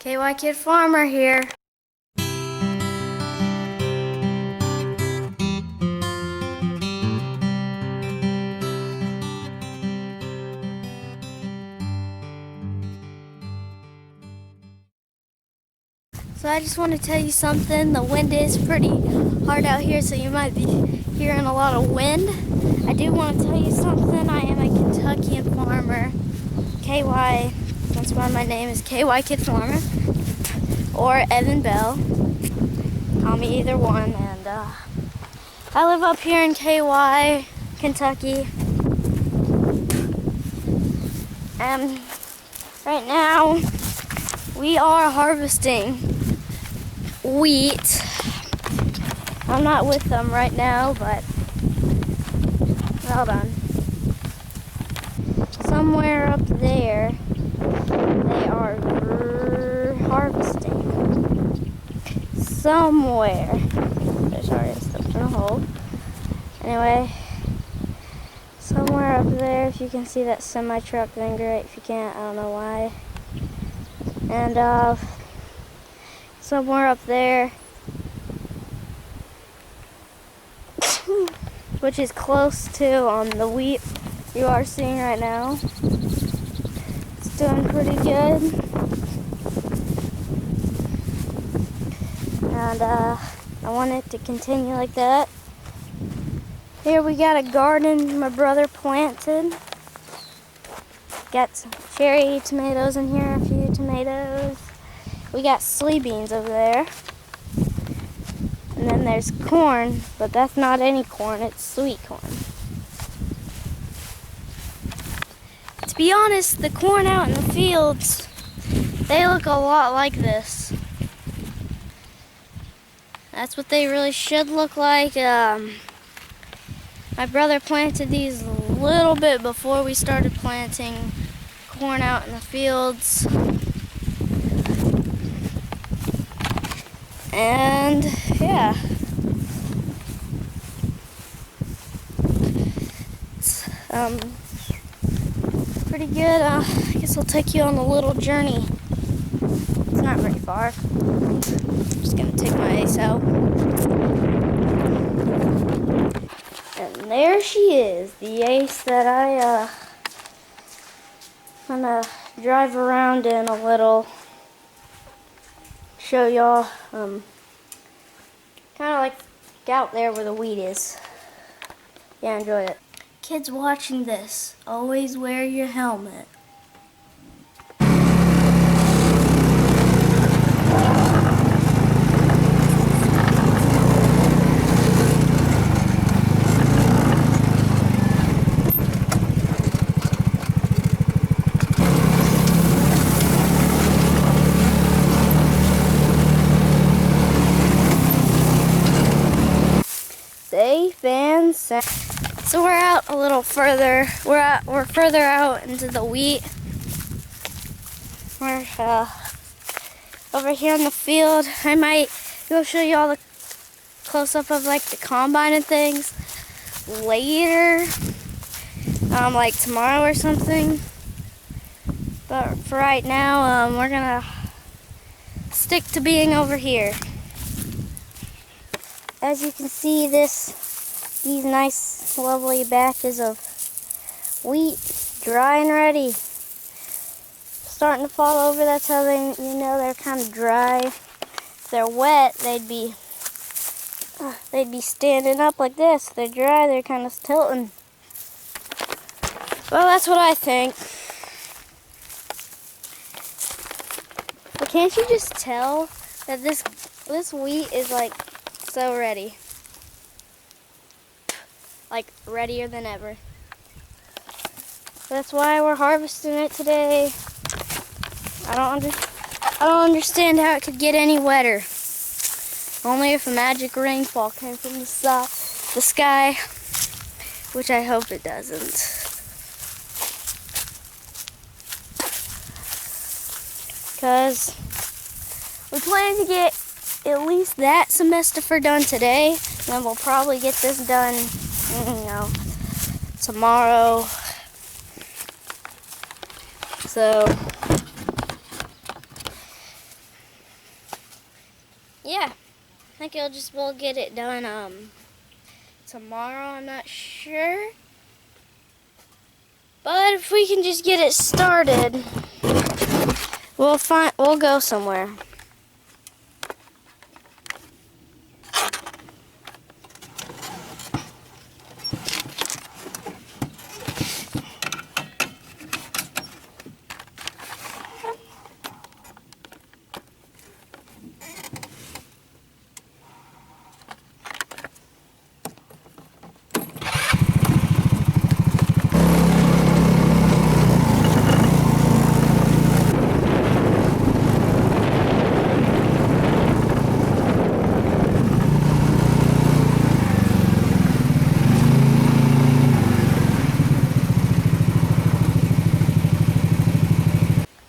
KY Kid Farmer here. So I just want to tell you something. The wind is pretty hard out here, so you might be hearing a lot of wind. I do want to tell you something. I am a Kentuckian farmer. KY, that's why my name is KY Kid Farmer. Or Evan Bell. Call me either one. And I live up here in KY, Kentucky. And right now we are harvesting wheat. I'm not with them right now, but hold on. Somewhere up there, they are harvesting. Somewhere. Sorry, I stepped in a hole. Anyway, somewhere up there, if you can see that semi-truck, then great. If you can't, I don't know why. And somewhere up there, which is close to the wheat you are seeing right now. It's doing pretty good. And I want it to continue like that. Here we got a garden my brother planted. Got some cherry tomatoes in here, a few tomatoes. We got soybeans over there. And then there's corn, but that's not any corn, it's sweet corn. To be honest, the corn out in the fields, they look a lot like this. That's what they really should look like. My brother planted these a little bit before we started planting corn out in the fields. And yeah, it's pretty good. I guess I'll take you on a little journey. It's not very far. I'm just gonna take my ace out. And there she is, the ace that I'm gonna drive around in a little. Show y'all, kind of like out there where the wheat is. Yeah, enjoy it. Kids watching this, always wear your helmet. Safe and sound. So we're out a little further. We're further out into the wheat. We're over here in the field. I might go show you all the close-up of like the combine and things later, like tomorrow or something. But for right now, we're gonna stick to being over here. As you can see, these nice, lovely batches of wheat, dry and ready, starting to fall over. That's how they're kind of dry. If they're wet, they'd be standing up like this. If they're dry, they're kind of tilting. Well, that's what I think. But can't you just tell that this wheat is like so ready, like readier than ever. That's why we're harvesting it today. I don't understand how it could get any wetter. Only if a magic rainfall came from the sky, which I hope it doesn't. Because we plan to get at least that semester done today, and then we'll probably get this done, tomorrow. So yeah, I think we'll get it done tomorrow. I'm not sure, but if we can just get it started, we'll go somewhere.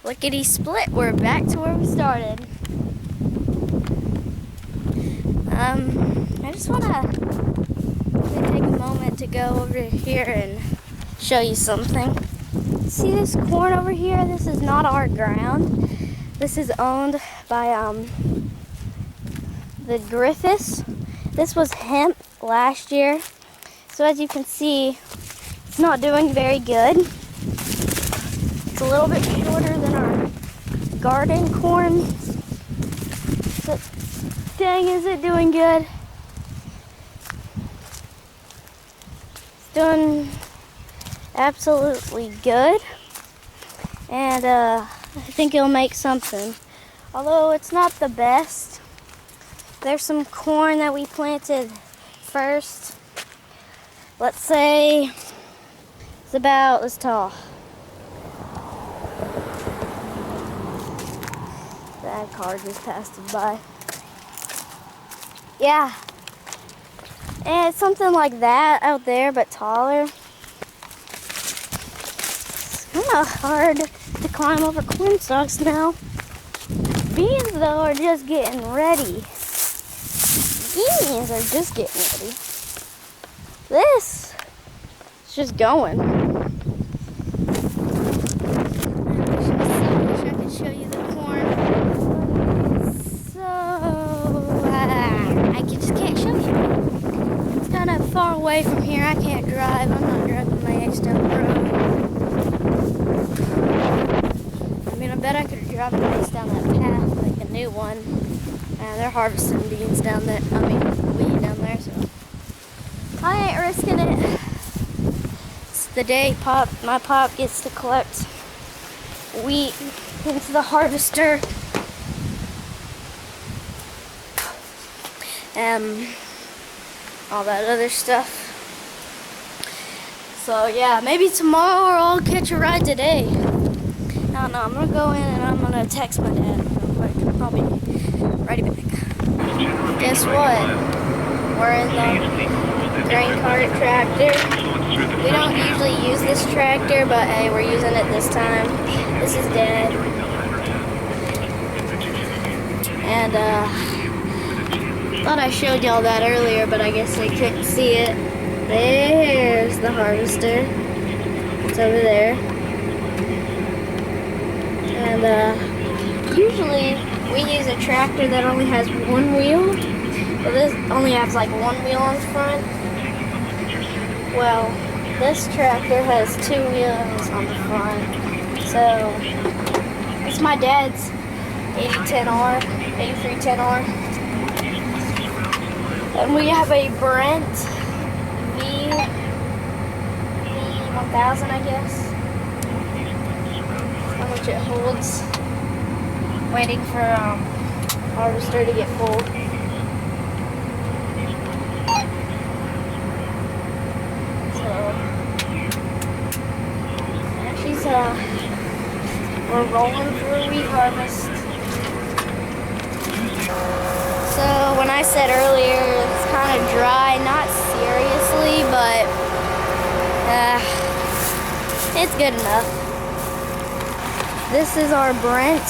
Lickety split, we're back to where we started. I just want to take a moment to go over here and show you something. See this corn over here? This is not our ground. This is owned by the Griffiths. This was hemp last year. So as you can see, it's not doing very good. It's a little bit shorter than our garden corn. But dang, is it doing good? It's doing absolutely good. And I think it'll make something. Although it's not the best. There's some corn that we planted first. Let's say it's about this tall. That car just passed us by. Yeah. And it's something like that out there, but taller. It's kind of hard to climb over corn stalks now. Beans, though, are just getting ready. Beans are just getting ready. This is just going. I can show you the corn. So, I just can't show you. It's kind of far away from here. I can't drive. I'm not driving my ex down the road. I mean, I bet I could drive my ex down that path, like a new one. And they're harvesting beans down there. I mean, wheat down there, so I ain't risking it. It's the day my pop gets to collect wheat into the harvester. All that other stuff. So yeah, maybe tomorrow or I'll catch a ride today. No, I'm gonna go in and I'm gonna text my dad real quick. I'll be right back. Guess what? We're in the grain cart tractor. We don't usually use this tractor, but hey, we're using it this time. This is Dad. And thought I showed y'all that earlier, but I guess I couldn't see it. There's the harvester. It's over there. And usually we use a tractor that only has one wheel. But this only has like one wheel on front. Well, this tractor has two wheels on the front. So it's my dad's 8010R, 8310R. And we have a Brent V1000, I guess. How much it holds. Waiting for harvester to get full. So, we're rolling through wheat harvest. So when I said earlier it's kind of dry, not seriously, but it's good enough. This is our Brent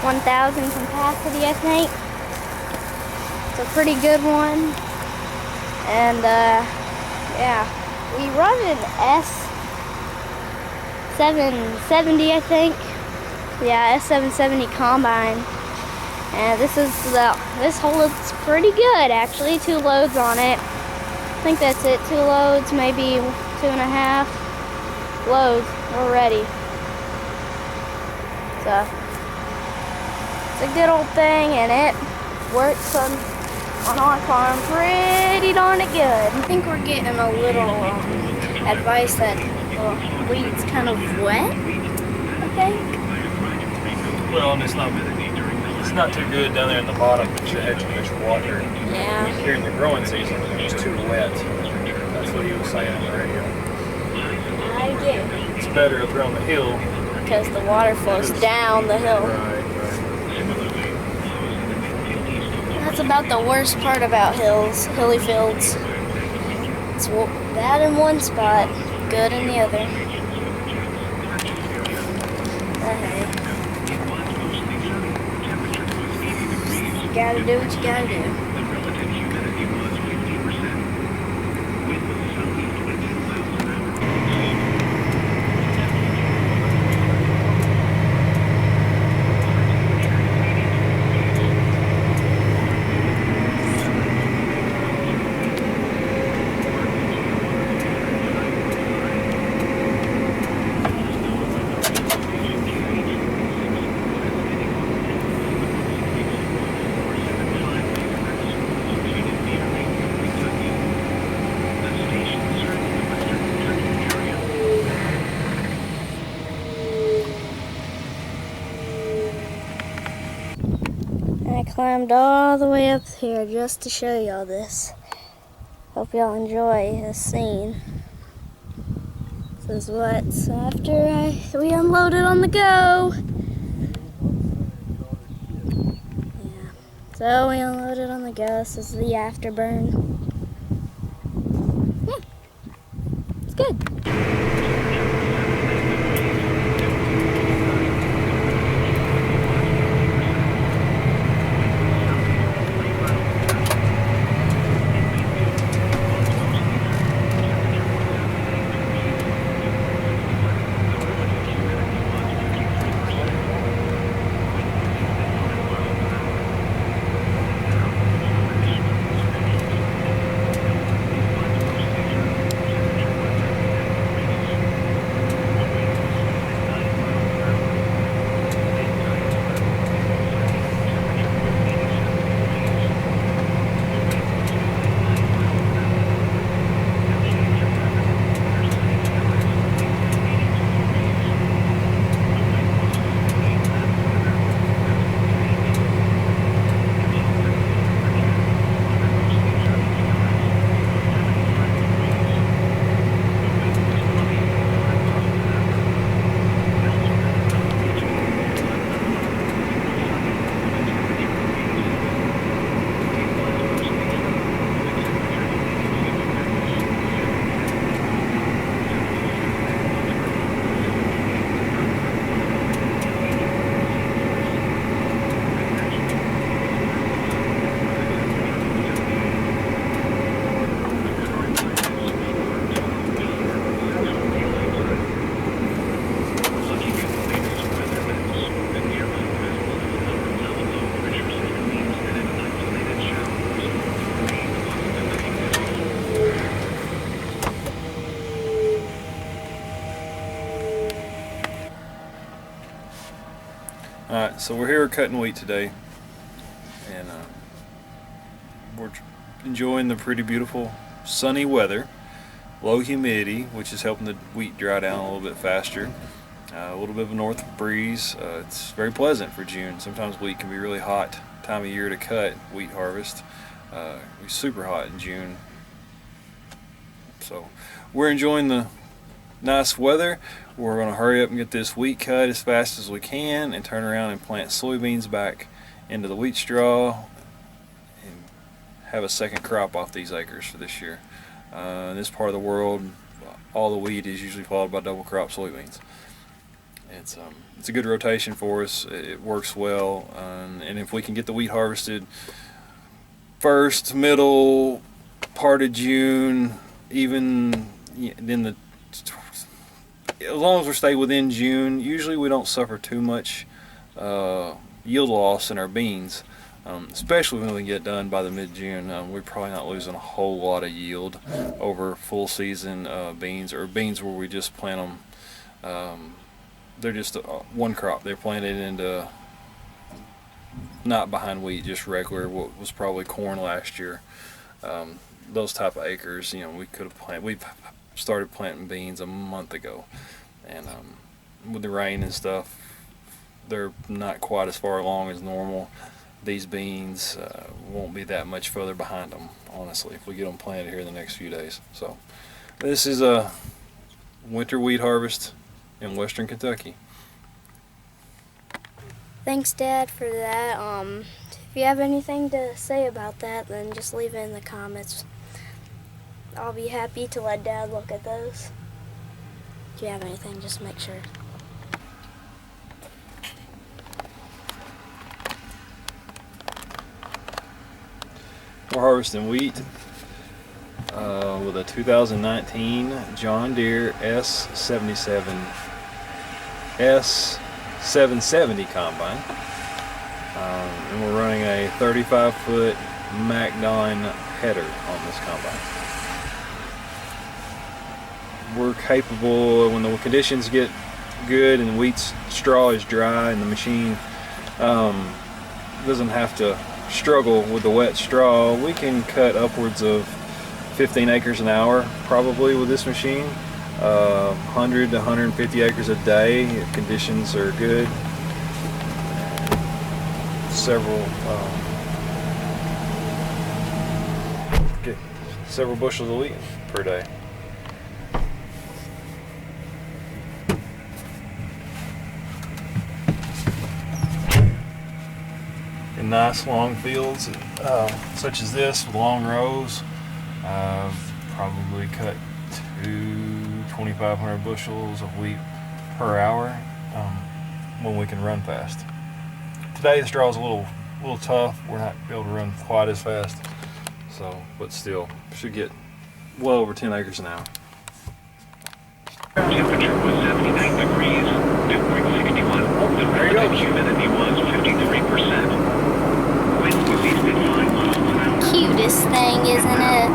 1000 capacity, I think. It's a pretty good one. And yeah, we run an S770, I think. Yeah, S770 combine. And this hole is pretty good actually. 2 loads on it. I think that's it. 2 loads, maybe 2.5 loads. We're ready. So it's a good old thing, and it works on our farm pretty darn good. I think we're getting a little advice that weed's kind of wet, I think. Well, and it's not too good down there in the bottom, but you had too much water. Yeah. Here in the growing season, it's too wet. That's what he was saying on the radio. I get it. It's better up here on the hill. Because the water flows down the hill. Right. That's about the worst part about hilly fields. It's bad in one spot, good in the other. Hey. You gotta do what you gotta do. I climbed all the way up here just to show y'all this. Hope y'all enjoy this scene. This is what's after we unload it on the go. Yeah. So we unloaded on the go. This is the afterburn. Yeah. It's good. Alright, so we're here cutting wheat today, and we're enjoying the pretty beautiful sunny weather, low humidity, which is helping the wheat dry down a little bit faster, a little bit of a north breeze. It's very pleasant for June. Sometimes wheat can be really hot time of year to cut wheat harvest. It's super hot in June, so we're enjoying the nice weather. We're going to hurry up and get this wheat cut as fast as we can and turn around and plant soybeans back into the wheat straw and have a second crop off these acres for this year. In this part of the world, all the wheat is usually followed by double crop soybeans. It's a good rotation for us. It works well, and if we can get the wheat harvested first, middle part of June, even then as long as we stay within June, usually we don't suffer too much yield loss in our beans, especially when we get done by the mid-June. We're probably not losing a whole lot of yield over full season beans, or beans where we just plant them. They're just one crop. They're planted into, not behind wheat, just regular, what was probably corn last year. Those type of acres, we could have planted. We started planting beans a month ago, and with the rain and stuff, they're not quite as far along as normal. These beans won't be that much further behind them, honestly, if we get them planted here in the next few days. So this is a winter wheat harvest in western Kentucky. Thanks, Dad, for that. If you have anything to say about that, then just leave it in the comments. I'll be happy to let Dad look at those. If you have anything, just make sure. We're harvesting wheat with a 2019 John Deere S77 S770 combine, and we're running a 35-foot MacDon header on this combine. We're capable, when the conditions get good and the wheat straw is dry and the machine doesn't have to struggle with the wet straw, we can cut upwards of 15 acres an hour probably with this machine. 100 to 150 acres a day if conditions are good. Get several bushels of wheat per day. In nice long fields such as this with long rows, I've probably cut 2,500 bushels of wheat per hour when we can run fast. Today the straw is a little tough. We're not able to run quite as fast, but still should get well over 10 acres an hour. Temperature was 79 degrees, dew point 61, the relative humidity was 53%. Wind was east at 5 miles an hour. Cutest thing, isn't it?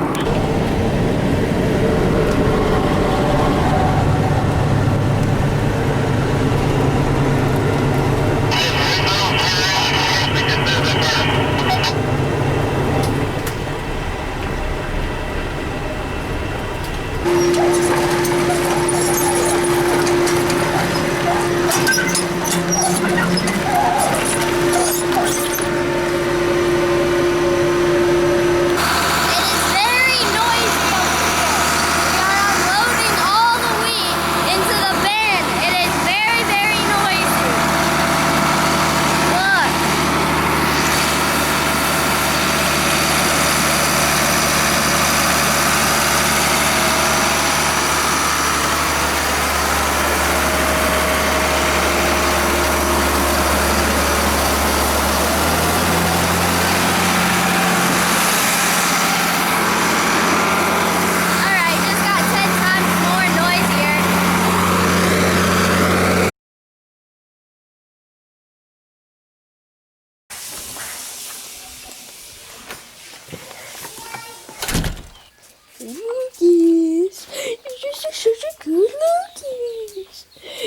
Lucas, you're just such a good Lucas.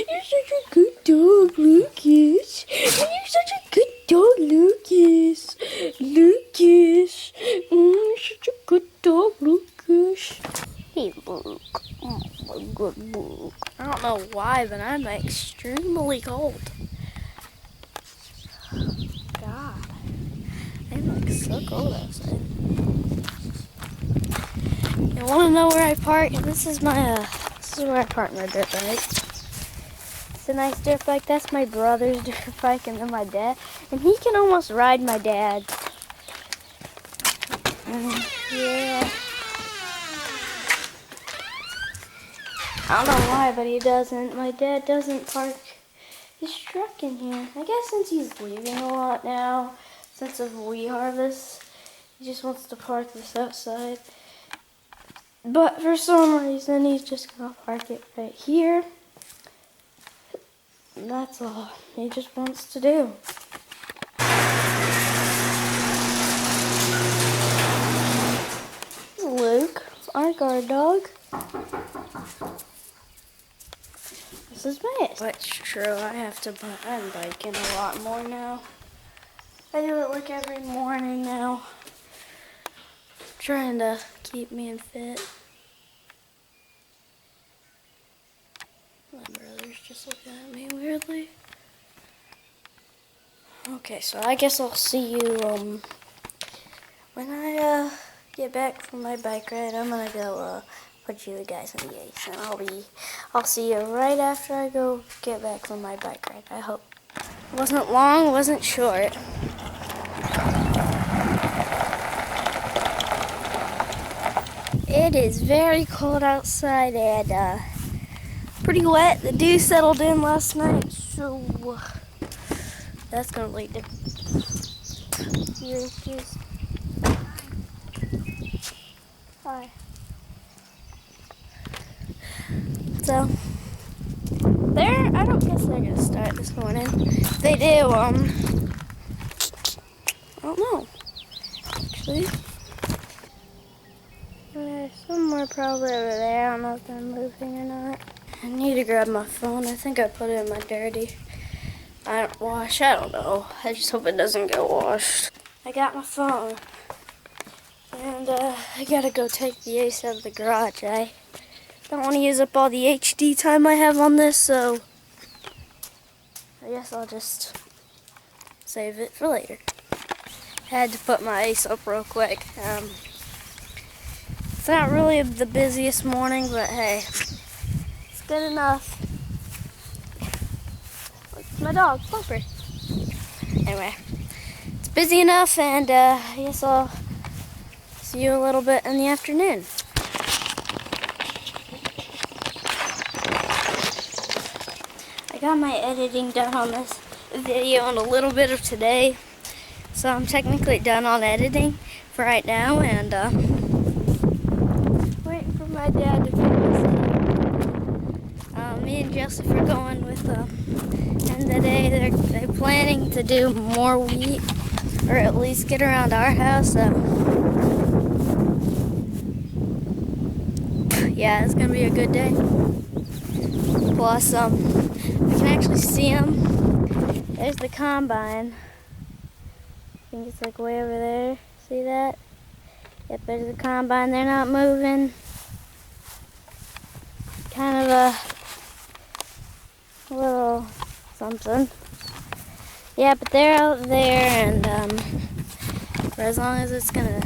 You're such a good dog, Lucas. You're such a good dog, Lucas. Lucas, you're such a good dog, Lucas. Hey, Luke. Oh, my good Luke. I don't know why, but I'm extremely cold. God, I'm like so cold outside. You want to know where I park? This is where I park my dirt bike. It's a nice dirt bike. That's my brother's dirt bike, and then my dad. And he can almost ride my dad. Yeah. I don't know why, but he doesn't. My dad doesn't park his truck in here. I guess since he's leaving a lot now, since of wheat harvest, he just wants to park this outside. But for some reason, he's just gonna park it right here. And that's all he just wants to do. guard dog. This is Mace. That's true. I have to. I'm biking a lot more now. I do it like every morning now. Trying to keep me fit. My brother's just looking at me weirdly. Okay, so I guess I'll see you when I get back from my bike ride. I'm gonna go put you guys in the ace, and I'll see you right after I go get back from my bike ride. I hope. It wasn't long, it wasn't short. It is very cold outside and pretty wet. The dew settled in last night, so that's gonna lead to your issues. Hi. So I don't guess they're gonna start this morning. If they do, I don't know. Actually, there's somewhere probably over there. I don't know if they're moving or not. I need to grab my phone. I think I put it in my dirty. I don't know. I just hope it doesn't get washed. I got my phone. And I gotta go take the ace out of the garage. I don't want to use up all the HD time I have on this, so I guess I'll just save it for later. Had to put my ace up real quick. It's not really the busiest morning, but hey, it's good enough. It's my dog, Bumper. Anyway, it's busy enough, and I guess I'll see you a little bit in the afternoon. I got my editing done on this video and a little bit of today, so I'm technically done on editing for right now, and waiting for my dad to finish it. Me and Joseph are going with and today they're planning to do more wheat, or at least get around our house. Yeah, it's gonna be a good day. Plus, we can actually see them. There's the combine. I think it's like way over there. See that? Yep, there's the combine. They're not moving. Kind of a little something. Yeah, but they're out there, and for as long as it's gonna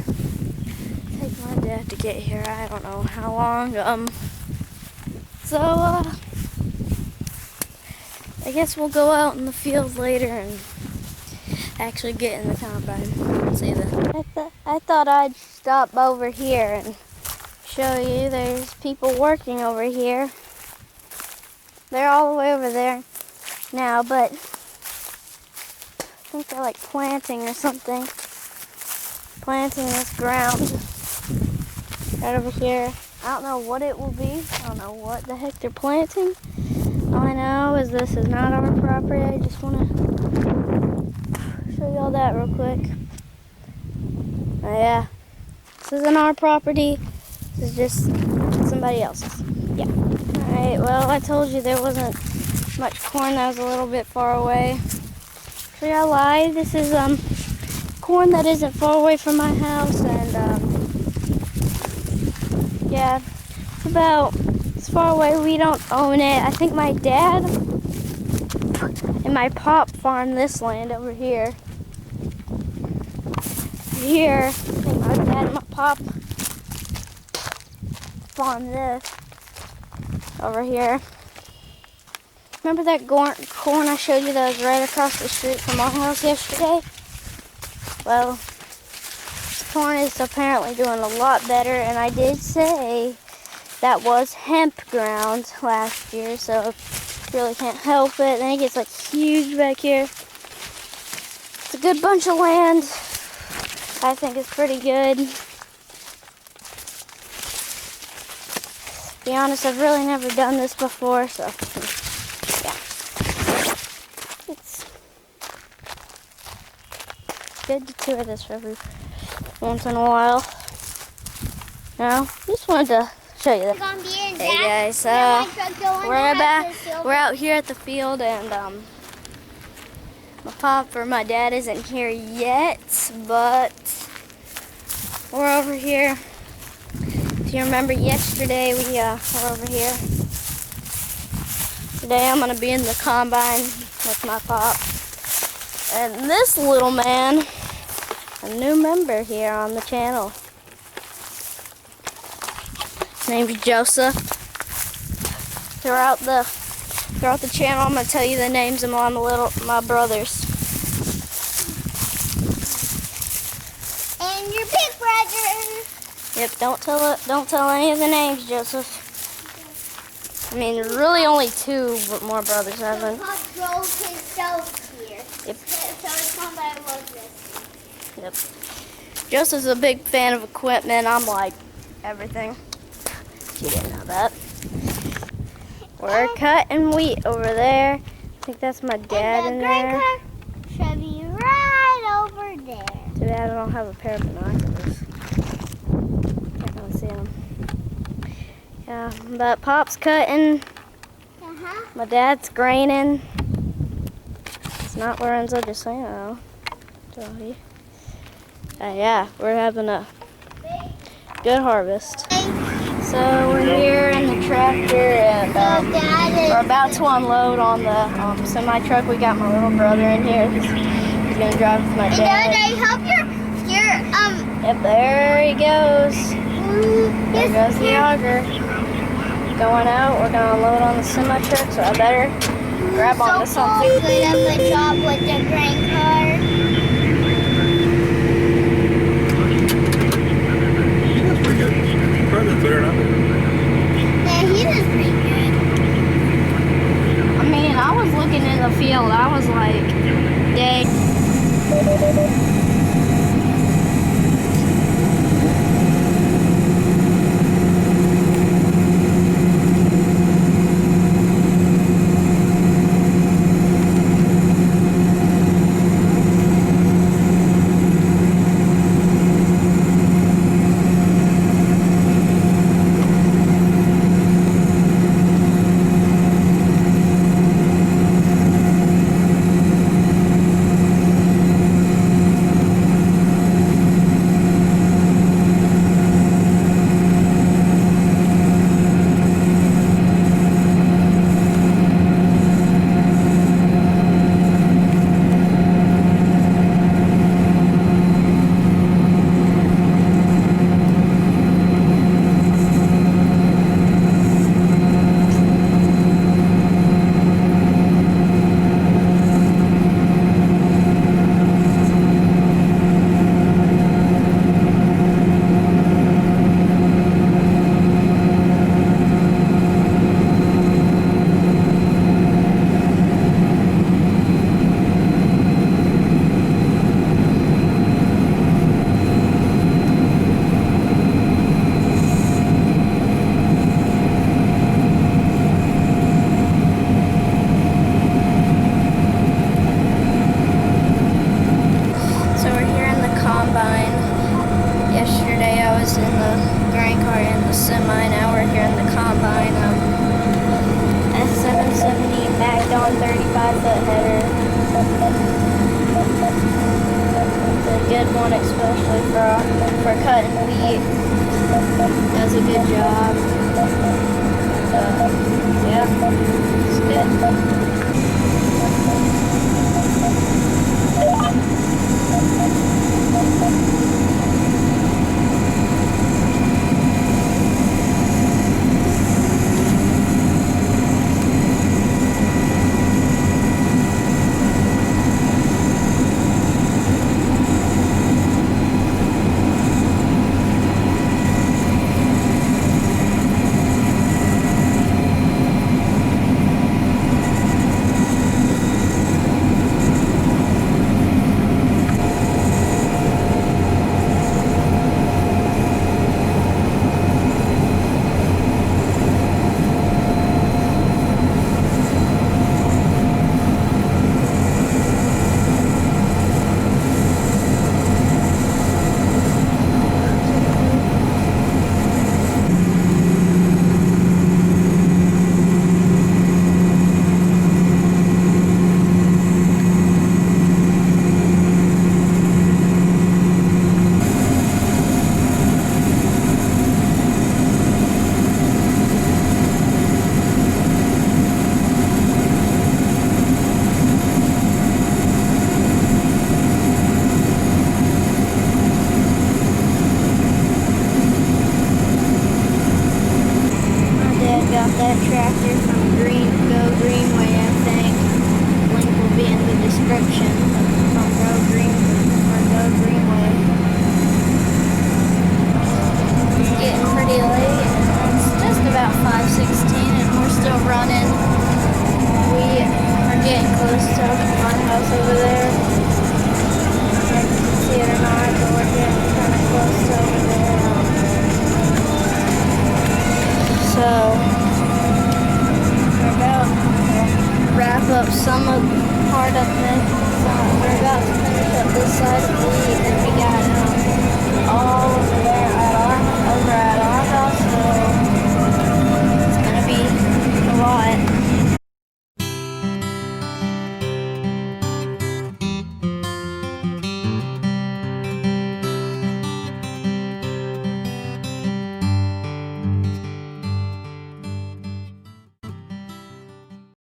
take my dad to get here, I don't know how long. So I guess we'll go out in the field later and actually get in the combine. See that? I thought I'd stop over here and show you. There's people working over here. They're all the way over there now, but I think they're like planting or something. Planting this ground right over here. I don't know what it will be. I don't know what the heck they're planting. All I know is this is not our property. I just want to show you all that real quick. Oh yeah, this isn't our property. This is just somebody else's. Yeah. Alright, well, I told you there wasn't much corn that was a little bit far away. Actually, I lied. This is corn that isn't far away from my house, and yeah, it's far away. We don't own it. I think my dad and my pop farm this land over here. Here, I think my dad and my pop farm this over here. Remember that corn I showed you that was right across the street from our house yesterday? Well, this corn is apparently doing a lot better, and I did say that was hemp ground last year, so really can't help it. Then it gets like huge back here. It's a good bunch of land. I think it's pretty good. To be honest, I've really never done this before, so yeah. It's good to tour this every once in a while. No, just wanted to show you that. Hey guys, we're out here at the field, and my pop or my dad isn't here yet, but we're over here. If you remember yesterday, we were over here. Today I'm gonna be in the combine with my pop, and this little man, a new member here on the channel. His name's Joseph. Throughout the channel, I'm gonna tell you the names of my brothers. And your big brother. Yep, don't tell any of the names, Joseph. I mean, really only 2 more brothers, haven't. Pop drove himself here. Yep. So it's not that I love this. Yep. Joseph's a big fan of equipment. I'm like everything. You didn't know that. We're cutting wheat over there. I think that's my dad in there. Should be right over there. Too bad I don't have a pair of binoculars. Can't really see them. Yeah, but Pop's cutting. My dad's graining. It's not Lorenzo, just so you know. Yeah, we're having a good harvest. So we're here in the tractor, and we're about to unload on the semi-truck. We got my little brother in here. He's gonna drive with my dad. Dad, I hope your Yep, there he goes. There goes the auger. Going out, we're gonna unload on the semi-truck, so I better grab onto something. So good of a job with the grain car. Probably better than I did. Yeah, he does pretty good. I mean, I was looking in the field. I was like, dang. Good one, especially for cutting wheat. Does a good job. Yeah, it's good. up some of part of it. We're about to finish up this side of the wheat, and we got all